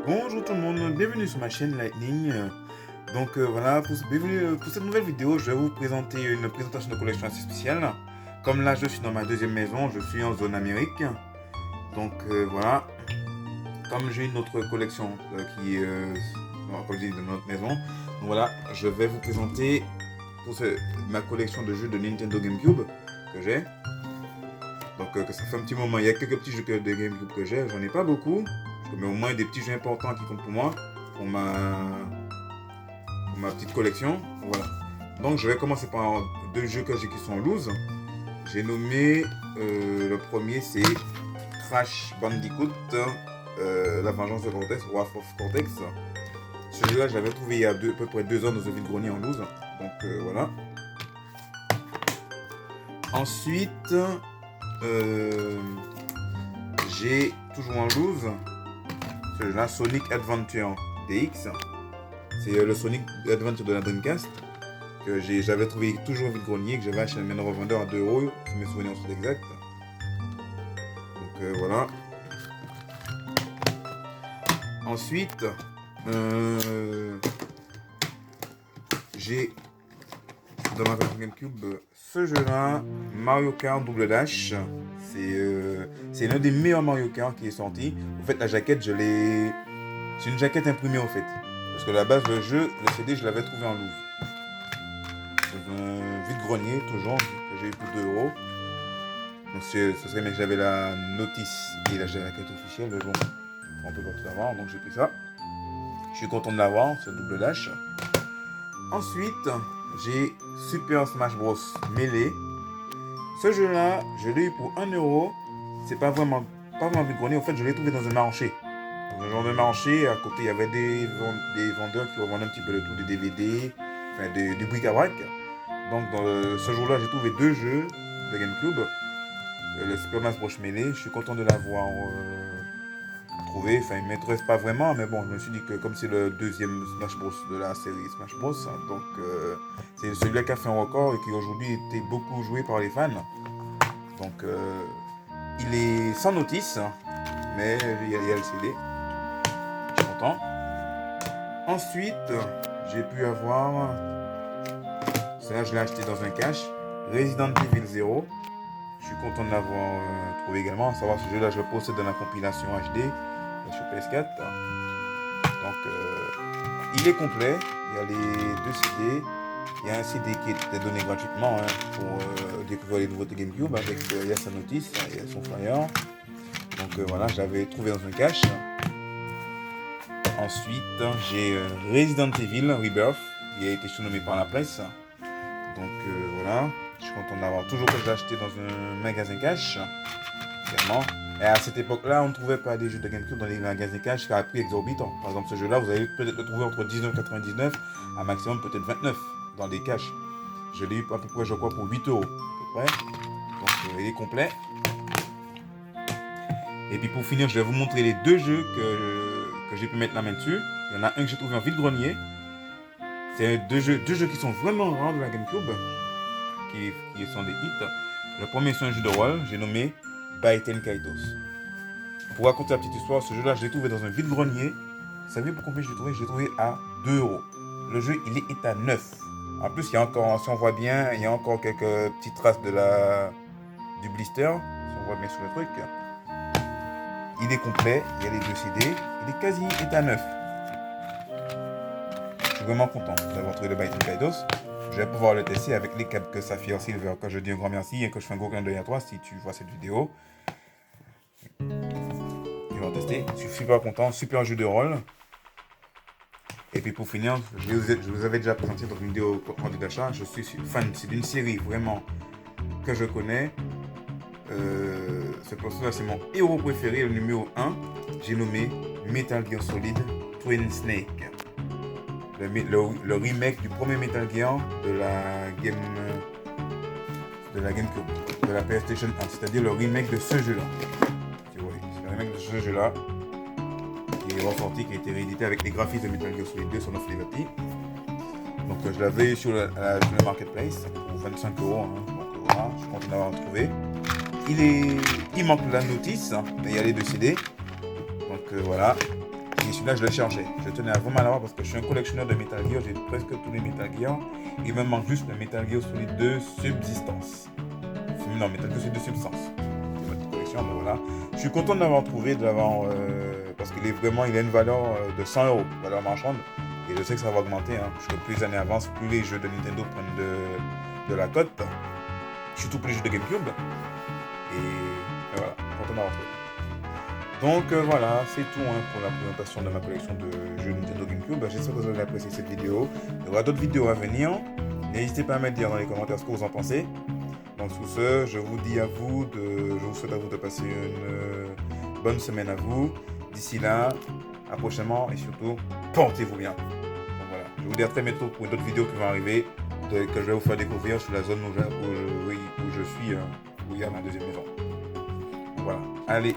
Bonjour tout le monde, bienvenue sur ma chaîne Lightning. Voilà, pour cette nouvelle vidéo, je vais vous présenter une présentation de collection assez spéciale. Comme là, je suis dans ma deuxième maison, je suis en zone Amérique. Voilà, comme j'ai une autre collection qui est dans notre maison, donc voilà, je vais vous présenter ma collection de jeux de Nintendo GameCube que j'ai. Que ça fait un petit moment, il y a quelques petits jeux de GameCube que j'ai, j'en ai pas beaucoup, mais au moins des petits jeux importants qui comptent pour moi, pour ma petite collection. Voilà. Donc je vais commencer par deux jeux que j'ai qui sont en loose. J'ai nommé, le premier c'est Crash Bandicoot, La Vengeance de Cortex, Wrath of Cortex. Ce jeu là je l'avais trouvé il y a à peu près 2 ans dans un vide-grenier en loose. Voilà. Ensuite, j'ai toujours en loose celui-là, Sonic Adventure DX. C'est le Sonic Adventure de la Dreamcast que j'avais trouvé toujours au vide-grenier, que j'avais acheté un revendeur à 2€, si mes souvenirs sont exacts. Voilà. Ensuite, j'ai dans ma version GameCube ce jeu-là, Mario Kart Double Dash. C'est l'un des meilleurs Mario Kart qui est sorti. En fait, la jaquette, c'est une jaquette imprimée en fait. Parce que à la base, le CD, je l'avais trouvé en loose. Dans un vide-grenier, toujours, que j'ai eu pour 2€. Donc, ce serait, mais j'avais la notice et la jaquette officielle. Mais bon, on peut pas tout avoir, donc j'ai pris ça. Je suis content de l'avoir, ce Double Dash. Ensuite, j'ai Super Smash Bros Melee. Ce jeu-là, je l'ai eu pour 1€. C'est pas vraiment vide-grenier. En fait, je l'ai trouvé dans un marché. Dans un genre de marché, à côté, il y avait des vendeurs qui revendaient un petit peu de tout, des DVD, enfin du bric-à-brac. Donc, ce jour-là, j'ai trouvé 2 jeux de GameCube. Le Super Smash Bros Melee. Je suis content de l'avoir trouvé. Enfin, il ne m'intéresse pas vraiment, mais bon, je me suis dit que comme c'est le deuxième Smash Bros de la série Smash Bros, c'est celui-là qui a fait un record et qui aujourd'hui était beaucoup joué par les fans. Donc, il est sans notice, mais il y a le CD. Je suis content. Ensuite, j'ai pu avoir, celle-là je l'ai acheté dans un cache, Resident Evil 0. Je suis content de l'avoir trouvé également. À savoir, ce jeu-là, je le possède dans la compilation HD sur PS4. Donc, il est complet. Il y a les 2 CD. Il y a un CD qui était donné gratuitement pour découvrir les nouveautés GameCube. Il y a sa notice, il y a son flyer. Donc voilà, je l'avais trouvé dans un cache. Ensuite, j'ai Resident Evil Rebirth, qui a été surnommé par la presse. Donc voilà, je suis content de l'avoir. Toujours que je l'ai acheté dans un magasin cash. Également. Et à cette époque-là, on ne trouvait pas des jeux de GameCube dans les magasins cash à prix exorbitant. Par exemple, ce jeu-là, vous allez peut-être le trouver entre 19,99 à maximum peut-être 29 dans des caches. Je l'ai eu à peu près, je crois, pour 8€. À peu près. Donc, il est complet. Et puis pour finir, je vais vous montrer les 2 jeux que j'ai pu mettre la main dessus. Il y en a un que j'ai trouvé en vide-grenier. C'est deux jeux qui sont vraiment rares de la GameCube, qui sont des hits. Le premier, c'est un jeu de rôle, j'ai nommé Baiten Kaitos. Pour raconter la petite histoire, ce jeu-là, je l'ai trouvé dans un vide-grenier. Vous savez pour combien je l'ai trouvé? Je l'ai trouvé à 2€. Le jeu, il est à 9. En plus, il y a encore, si on voit bien, il y a encore quelques petites traces du blister, si on voit bien sur le truc. Il est complet, il y a les 2 CD, il est à 9. Je suis vraiment content d'avoir trouvé le Baiten Kaitos. Je vais pouvoir le tester avec les câbles que Saphir Silver. Quand je dis un grand merci et que je fais un gros clin d'œil à toi si tu vois cette vidéo. Je vais tester. Je suis super content. Super jeu de rôle. Et puis pour finir, je vous avais déjà présenté dans une vidéo rendu d'achat. Je suis fan. C'est d'une série vraiment que je connais. Ce personnage, c'est mon héros préféré, le numéro 1. J'ai nommé Metal Gear Solid Twin Snake. Le remake du premier Metal Gear de la GameCube, de la PlayStation 1, c'est-à-dire le remake de ce jeu-là. C'est le remake de ce jeu-là qui est ressorti, qui a été réédité avec les graphismes de Metal Gear Solid 2 sur North Liberty. Donc je l'avais sur le marketplace pour 25€. Donc voilà, je suis content d'avoir trouvé. Il manque la notice, mais il y a les 2 CD. Donc voilà. Et celui-là, je le cherchais. Je tenais à vraiment l'avoir parce que je suis un collectionneur de Metal Gear. J'ai presque tous les Metal Gear. Il me manque juste le Metal Gear Solid 2 Subsistance. Non, Metal Gear Solid 2 Substance. C'est ma petite collection, mais voilà. Je suis content de l'avoir trouvé, parce qu'il est vraiment, il a une valeur de 100 euros, valeur marchande. Et je sais que ça va augmenter. Puisque plus les années avancent, plus les jeux de Nintendo prennent de la cote. Surtout pour les jeux de GameCube. Et voilà, content d'avoir trouvé. Donc voilà, c'est tout pour la présentation de ma collection de jeux Nintendo GameCube. J'espère que vous avez apprécié cette vidéo. Il y aura d'autres vidéos à venir. N'hésitez pas à me dire dans les commentaires ce que vous en pensez. Donc sur ce, je vous souhaite à vous de passer une bonne semaine à vous. D'ici là, à prochainement et surtout, portez-vous bien. Donc voilà, je vous dis à très bientôt pour d'autres vidéos qui vont arriver, que je vais vous faire découvrir sur la zone où je suis, où il y a ma deuxième maison. Donc voilà, allez.